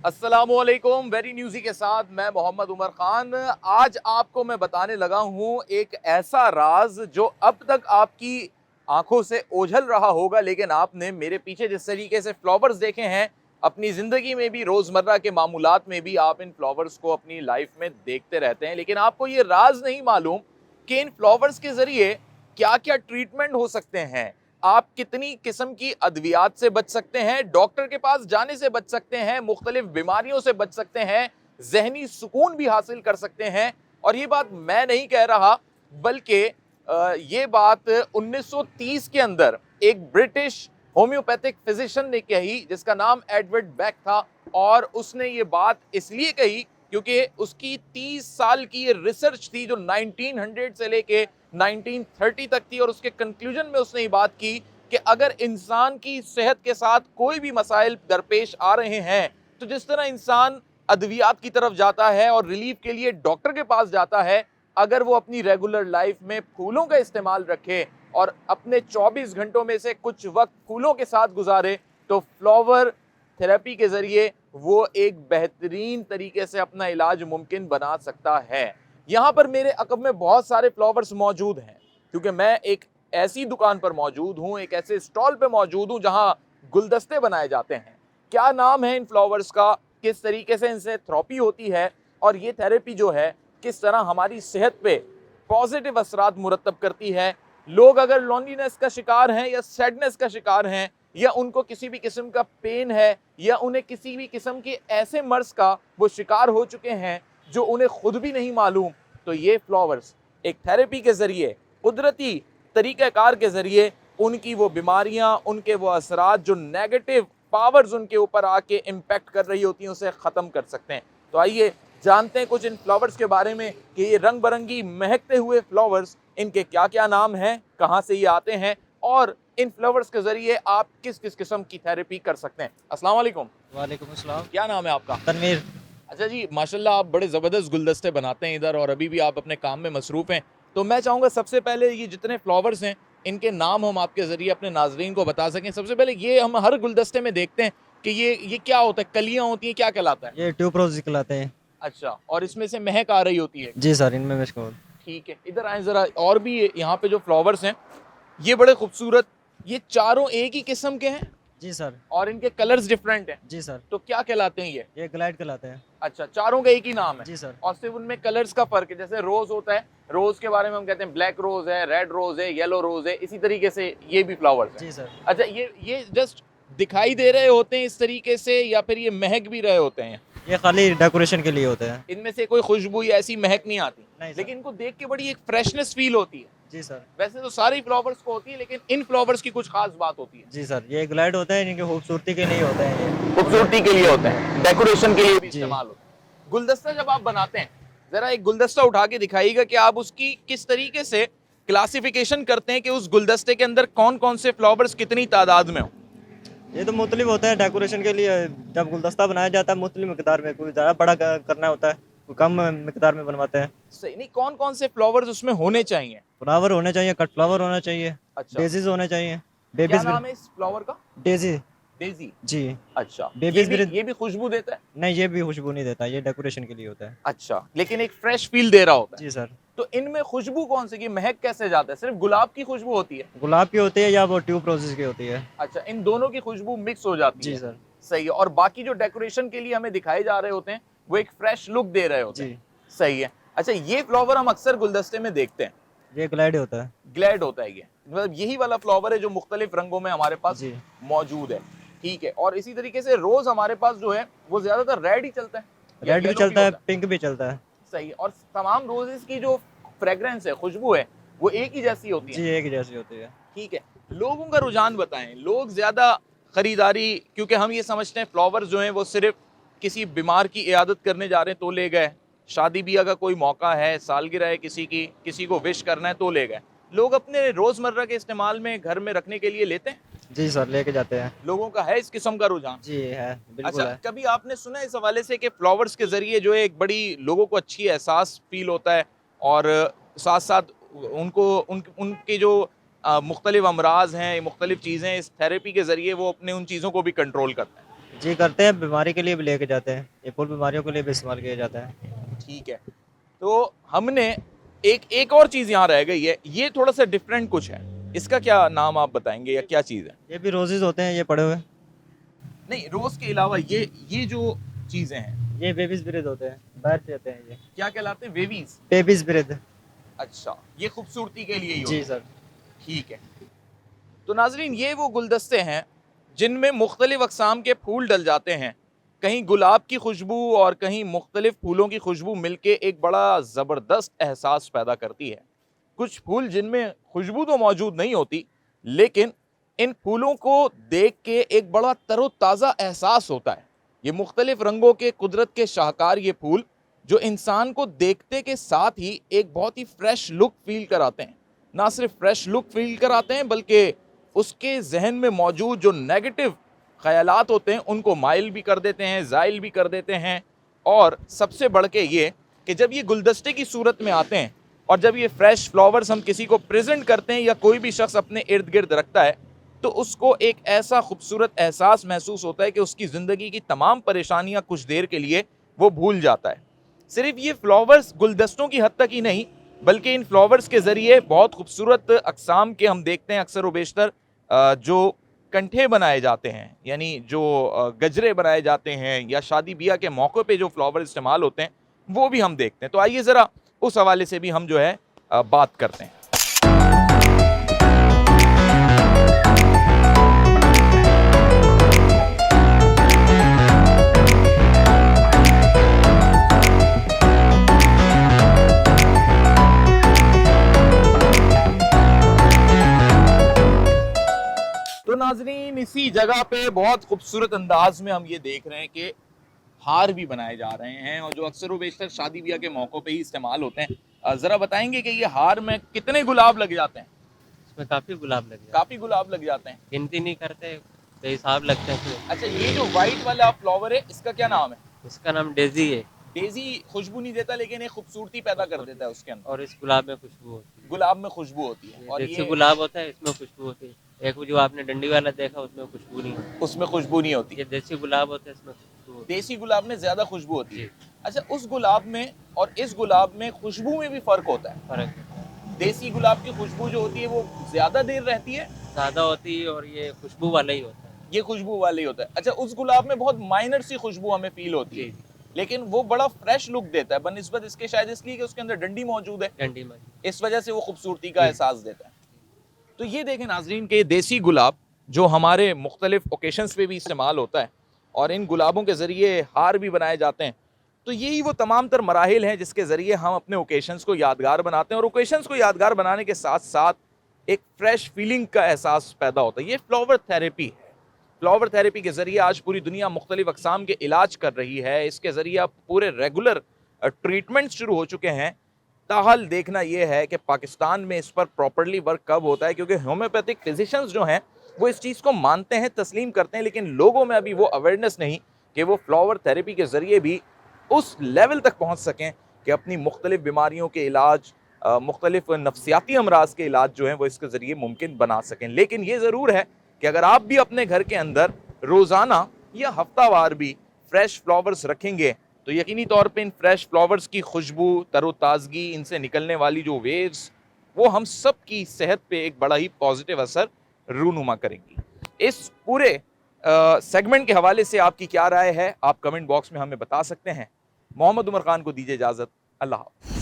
अस्सलामुअलैकुम। Very newsy के साथ मैं मोहम्मद उमर खान। आज आपको मैं बताने लगा हूँ एक ऐसा राज जो अब तक आपकी आंखों से ओझल रहा होगा, लेकिन आपने मेरे पीछे जिस तरीके से फ्लावर्स देखे हैं अपनी ज़िंदगी में भी, रोज़मर्रा के मामूलात में भी आप इन फ्लावर्स को अपनी लाइफ में देखते रहते हैं, लेकिन आपको ये राज नहीं मालूम कि इन फ्लावर्स के ज़रिए क्या क्या ट्रीटमेंट हो सकते हैं। आप कितनी किस्म की अद्वियात से बच सकते हैं, डॉक्टर के पास जाने से बच सकते हैं, मुख्तलिफ बीमारियों से बच सकते हैं, जहनी सुकून भी हासिल कर सकते हैं। और ये बात मैं नहीं कह रहा, बल्कि ये बात 1930 के अंदर एक ब्रिटिश होम्योपैथिक फिजिशियन ने कही जिसका नाम एडवर्ड बेक था। और उसने ये बात इसलिए कही क्योंकि उसकी 30 साल की ये रिसर्च थी जो 1900 से लेके 1930 तक थी, और उसके कंक्लूजन में उसने ये बात की कि अगर इंसान की सेहत के साथ कोई भी मसाइल दरपेश आ रहे हैं तो जिस तरह इंसान अद्वियात की तरफ जाता है और रिलीफ के लिए डॉक्टर के पास जाता है, अगर वो अपनी रेगुलर लाइफ में फूलों का इस्तेमाल रखे और अपने 24 घंटों में से कुछ वक्त फूलों के साथ गुजारे, तो फ्लावर थेरेपी के जरिए वो एक बेहतरीन तरीके से अपना इलाज मुमकिन बना सकता है। यहाँ पर मेरे अकब में बहुत सारे फ्लावर्स मौजूद हैं क्योंकि मैं एक ऐसी दुकान पर मौजूद हूँ, एक ऐसे स्टॉल पे मौजूद हूँ जहाँ गुलदस्ते बनाए जाते हैं। क्या नाम है इन फ्लावर्स का, किस तरीके से इनसे थेरेपी होती है, और ये थेरेपी जो है किस तरह हमारी सेहत पे पॉजिटिव असरात मुरतब करती है। लोग अगर लॉन्लीनेस का शिकार हैं या सैडनेस का शिकार हैं, या उनको किसी भी किस्म का पेन है, या उन्हें किसी भी किस्म के ऐसे मर्ज का वो शिकार हो चुके हैं जो उन्हें खुद भी नहीं मालूम, तो ये फ्लावर्स एक थेरेपी के ज़रिए, कुदरती तरीक़ाकार के ज़रिए उनकी वो बीमारियां, उनके वो असरात जो नेगेटिव पावर्स उनके ऊपर आके इम्पैक्ट कर रही होती हैं, उसे ख़त्म कर सकते हैं। तो आइए जानते हैं कुछ इन फ्लावर्स के बारे में कि ये रंग बिरंगी महकते हुए फ्लावर्स, इनके क्या क्या नाम हैं, कहाँ से ये आते हैं, और इन फ्लावर्स के ज़रिए आप किस किस किस्म की थेरेपी कर सकते हैं। अस्सलाम वालेकुम। वालेकुम अस्सलाम। क्या नाम है आपका? तनवीर। अच्छा जी, माशाल्लाह आप बड़े ज़बरदस्त गुलदस्ते बनाते हैं इधर, और अभी भी आप अपने काम में मसरूफ़ हैं। तो मैं चाहूँगा सबसे पहले ये जितने फ्लावर्स हैं इनके नाम हम आपके ज़रिए अपने नाज़रीन को बता सकें। सबसे पहले ये हम हर गुलदस्ते में देखते हैं कि ये क्या होता है, कलियाँ होती हैं, क्या कहलाता है? ये ट्यूबरोज कहलाते हैं। अच्छा, और इसमें से महक आ रही होती है। जी सर, इनमें मिश्क होल। ठीक है, इधर आएँ ज़रा। और भी यहाँ पे जो फ्लावर्स हैं ये बड़े खूबसूरत, ये चारों एक ही किस्म के हैं जी सर। और इनके कलर्स डिफरेंट हैं, जी सर। तो क्या कहलाते हैं ये? ग्लाइड कहलाते हैं। अच्छा, चारों का एक ही नाम है? जी सर। और सिर्फ उनमें कलर्स का फर्क है। जैसे रोज होता है, रोज के बारे में हम कहते हैं ब्लैक रोज है, रेड रोज है, येलो रोज है, इसी तरीके से ये भी फ्लावर्स हैं। जी सर। अच्छा, ये जस्ट दिखाई दे रहे होते हैं इस तरीके से, या फिर ये महक भी रहे होते हैं? ये खाली डेकोरेशन के लिए होते हैं। इनमें से कोई खुशबू या ऐसी महक नहीं आती? नहीं सर। लेकिन इनको देख के बड़ी एक फ्रेशनेस फील होती है। जी सर। वैसे तो सारी फ्लावर्स को होती है, लेकिन इन फ्लावर्स की कुछ खास बात होती है। जी सर, ये ग्लाइड होता है, इनकी खूबसूरती के लिए होता है। ये खूबसूरती के लिए होते हैं, डेकोरेशन के लिए भी जी। इस्तेमाल होते हैं। गुलदस्ता जब आप बनाते हैं, जरा एक गुलदस्ता उठा के दिखाइएगा कि आप उसकी किस तरीके से क्लासिफिकेशन करते हैं कि उस गुलदस्ते के अंदर कौन कौन से फ्लावर्स कितनी तादाद में हो। ये तो मुख्तलिफ होता है डेकोरेशन के लिए। जब गुलदस्ता बनाया जाता है मुख्तलिफ मिकदार में, कोई ज़्यादा बड़ा करना होता है, कोई कम मिकदार में बनवाते हैं। सही नहीं, कौन कौन से फ्लावर्स उसमें होने चाहिए? फ्लावर होने चाहिए, कट फ्लावर होना चाहिए। अच्छा, डेजीज होने चाहिए। क्या बेबीज नाम है इस फ्लावर का? डेजी। डेजी। जी। अच्छा, बेबीज ये भी खुशबू देता है? नहीं, ये भी खुशबू नहीं देता, ये डेकोरेशन के लिए होता है। अच्छा, लेकिन एक फ्रेश फील दे रहा होता है। जी सर। तो इनमें खुशबू कौन सी की महक कैसे जाता है? सिर्फ गुलाब की खुशबू होती है? गुलाब की होती है या वो ट्यूब रोजेज की होती है। अच्छा, इन दोनों की खुशबू मिक्स हो जाती जी है। सर। सही है। और बाकी जो डेकोरेशन के लिए हमें दिखाए जा रहे होते हैं वो एक फ्रेश लुक दे रहे होते जी। हैं। सही है। अच्छा, ये फ्लावर हम अक्सर गुलदस्ते में देखते हैं, ये ग्लाइड होता है। ग्लैड होता है ये, मतलब यही वाला फ्लावर है जो मुख्तलिफ रंगों में हमारे पास जी। मौजूद है। ठीक है। और इसी तरीके से रोज हमारे पास जो है वो ज्यादातर रेड ही चलता है, या रेड भी येलो चलता है, होता पिंक भी चलता है। सही है। और तमाम रोजेस की जो फ्रेग्रेंस है, खुशबू है, वो एक ही जैसी होती जी, है। एक जैसी होती है। ठीक है। लोगों का रुझान बताएं, लोग ज्यादा खरीदारी, क्योंकि हम ये समझते हैं फ्लावर्स जो हैं वो सिर्फ किसी बीमार की इयादत करने जा रहे हैं तो ले गए, शादी ब्याह का कोई मौका है, सालगिरह है किसी की, किसी को विश करना है तो ले गए। लोग अपने रोजमर्रा के इस्तेमाल में घर में रखने के लिए लेते हैं। जी सर, लेके जाते हैं। लोगों का है इस किस्म का रुझान? जी है, बिल्कुल अच्छा, है। कभी आपने सुना है इस हवाले से कि फ्लावर्स के जरिए जो है एक बड़ी लोगों को अच्छी एहसास फील होता है, और साथ साथ उनके जो मुख्तलिफ अमराज हैं, मुख्तलिफ चीज़ें, इस थेरेपी के ज़रिए वो अपने उन चीज़ों को भी कंट्रोल करते हैं? जी करते हैं, बीमारी के लिए भी लेके जाते हैं, ये फूल बीमारियों के लिए भी इस्तेमाल किया जाता है। ठीक है, तो हमने एक एक और चीज़ यहाँ रह गई है, ये थोड़ा सा डिफरेंट कुछ है, इसका क्या नाम आप बताएंगे या क्या चीज़ है? ये भी रोजेज होते हैं, ये पड़े हुए। नहीं, रोज़ के अलावा ये जो चीज़ें हैं, ये बेबीज ब्रेड होते हैं, बाहर से आते हैं ये। क्या कहलाते हैं? वेवीज। Babies bread. अच्छा, ये खूबसूरती के लिए ही जी होते हैं। सर। ठीक है। तो नाजरीन, ये वो गुलदस्ते हैं जिनमें मुख्तलिफ अक़साम के फूल डल जाते हैं। कहीं गुलाब की खुशबू और कहीं मुख्तलिफ फूलों की खुशबू मिलके एक बड़ा ज़बरदस्त एहसास पैदा करती है। कुछ फूल जिनमें खुशबू तो मौजूद नहीं होती, लेकिन इन फूलों को देख के एक बड़ा तरोताज़ा एहसास होता है। ये मुख्तलिफ रंगों के कुदरत के शाहकार ये फूल जो इंसान को देखते के साथ ही एक बहुत ही फ्रेश लुक फील कराते हैं। ना सिर्फ फ्रेश लुक फील कराते हैं, बल्कि उसके जहन में मौजूद जो नेगेटिव ख्यालात होते हैं उनको माइल भी कर देते हैं, ज़ाइल भी कर देते हैं। और सबसे बढ़ के ये कि जब ये गुलदस्ते की सूरत में आते हैं और जब ये फ्रेश फ्लावर्स हम किसी को प्रेजेंट करते हैं या कोई भी शख्स अपने इर्द गिर्द रखता है, तो उसको एक ऐसा खूबसूरत एहसास महसूस होता है कि उसकी ज़िंदगी की तमाम परेशानियां कुछ देर के लिए वो भूल जाता है। सिर्फ ये फ्लावर्स गुलदस्तों की हद तक ही नहीं, बल्कि इन फ्लावर्स के ज़रिए बहुत खूबसूरत अक़साम के हम देखते हैं अक्सर व बेशतर जो कंठे बनाए जाते हैं, यानी जो गजरे बनाए जाते हैं या शादी ब्याह के मौक़े पे जो फ्लावर इस्तेमाल होते हैं, वो भी हम देखते हैं। तो आइए ज़रा उस हवाले से भी हम जो है बात करते हैं। तो नाजरीन, इसी जगह पे बहुत खूबसूरत अंदाज में हम ये देख रहे हैं कि हार भी बनाए जा रहे हैं और जो अक्सर व बेशतर शादी ब्याह के मौक़ों पे ही इस्तेमाल होते हैं। ज़रा बताएंगे कि ये हार में कितने गुलाब लग जाते हैं? इसमें काफ़ी गुलाब लग जाते काफ़ी गुलाब लग जाते हैं। हैं, गिनती नहीं करते, बेहिसाब लगते हैं इसमें। अच्छा, ये जो वाइट वाला फ्लावर है, इसका क्या नाम है? इसका नाम डेज़ी है डेज़ी खुशबू नहीं देता, लेकिन एक खूबसूरती पैदा कर देता है उसके अंदर। और इस गुलाब में खुशबू होती है। गुलाब में खुशबू होती है ये और देसी ये गुलाब होता है, इसमें खुशबू होती है। एक वो जो आपने डंडी वाला देखा, उसमें खुशबू नहीं होती। उसमें खुशबू नहीं होती। ये देसी गुलाब होता है, इसमें खुशबू होती देसी गुलाब में ज़्यादा खुशबू होती है। जी। अच्छा, उस गुलाब में और इस गुलाब में खुशबू में भी फ़र्क होता है? है, फ़र्क है। देसी गुलाब की खुशबू जो होती है वो ज़्यादा देर रहती है, ज़्यादा होती है और ये खुशबू वाला ही होता है। ये खुशबू वाली होता है। अच्छा, उस गुलाब में बहुत माइनर सी खुशबू हमें फील होती जी है, जी, लेकिन वो बड़ा फ्रेश लुक देता है बनिस्बत इसके, शायद इसलिए कि उसके अंदर डंडी मौजूद है, डंडी में। इस वजह से वो खूबसूरती का जी। एहसास देता है। तो ये देखें नाजरीन के देसी गुलाब जो हमारे मुख्तलिफ ओकेशंस पे भी इस्तेमाल होता है और इन गुलाबों के ज़रिए हार भी बनाए जाते हैं। तो यही वो तमाम तर मराहिल हैं जिसके ज़रिए हम अपने ओकेशंस को यादगार बनाते हैं और ओकेशंस को यादगार बनाने के साथ साथ एक फ़्रेश फीलिंग का एहसास पैदा होता है। ये फ्लावर थेरेपी है। फ्लावर थेरेपी के ज़रिए आज पूरी दुनिया मुख्तलिफ अक़साम के इलाज कर रही है। इसके ज़रिए अब पूरे रेगुलर ट्रीटमेंट शुरू हो चुके हैं। ताहल देखना यह है कि पाकिस्तान में इस पर प्रॉपरली वर्क कब होता है, क्योंकि होम्योपैथिक फिजिशियंस जो हैं वो इस चीज़ को मानते हैं, तस्लीम करते हैं, लेकिन लोगों में अभी वो अवेयरनेस नहीं कि वो फ्लावर थेरेपी के ज़रिए भी उस लेवल तक पहुँच सकें कि अपनी मुख्तलिफ बीमारियों के इलाज, मुख्तलिफ नफ्सियाती अमराज के इलाज जो हैं वो इसके ज़रिए मुमकिन बना सकें। लेकिन ये ज़रूर है कि अगर आप भी अपने घर के अंदर रोज़ाना या हफ्तावार भी फ्रेश फ्लावर्स रखेंगे तो यकीनी तौर पे इन फ्रेश फ्लावर्स की खुशबू, तरोताज़गी, इनसे निकलने वाली जो वेव्स, वो हम सब की सेहत पे एक बड़ा ही पॉजिटिव असर रूनुमा करेंगी। इस पूरे सेगमेंट के हवाले से आपकी क्या राय है, आप कमेंट बॉक्स में हमें बता सकते हैं। मोहम्मद उमर खान को दीजिए इजाज़त। अल्लाह हाफ़िज़।